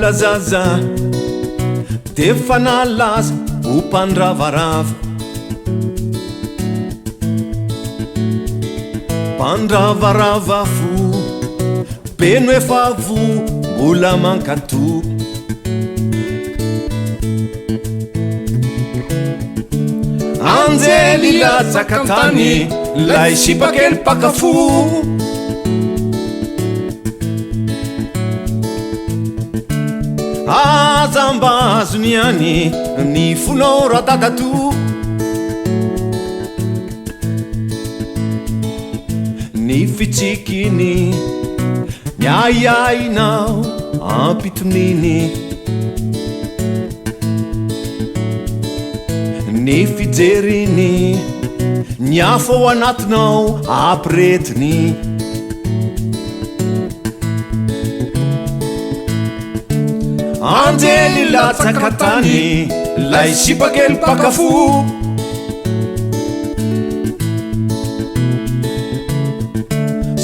mbola zaza de fa nalaza ho mpandravarava mpandravarava fo beno efa vo mbola makato Anjely latsaka tany lay sipakely pakafo azambazony any ny fonao radadato ny fitsikiny ny aiainao ampitoniny ny fijeriny ny afo ao anatinao ampiretiny Anjely latsaka tany lay sipakely pakafo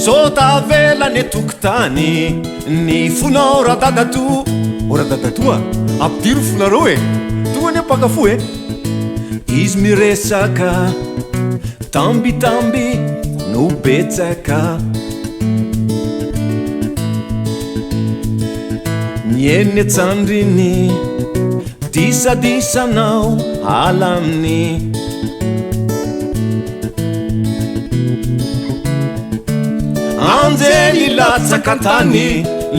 sota velany tokotany ny fonao radadato o radadatoa ampidiro fonareo e toany pakafo e izy miresaka tambitamby no betsaka nieny tsandriny disadisanao alaminy Anjely latsaka tany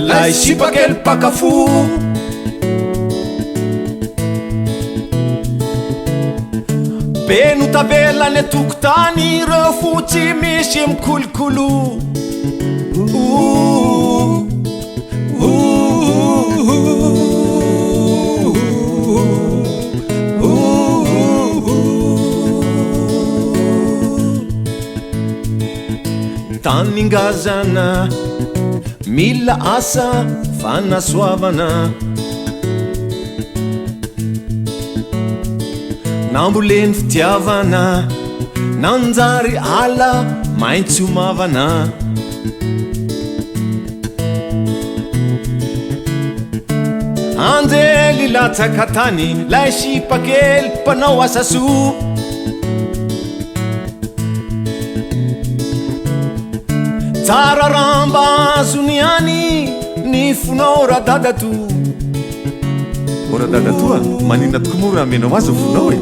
lay sipakely pakafo beno tavelany tokotany reo fotsy misy mikolokolo taningazana mila asa fanasoavana namboleny fitiavana nanjary ala maintsy omavana Anjely latsaka tany lay sipakely mpanao asaso tsara ramba azony any ny fonao radadato o radadatoa manina tokoa moa raha menao azy fonao e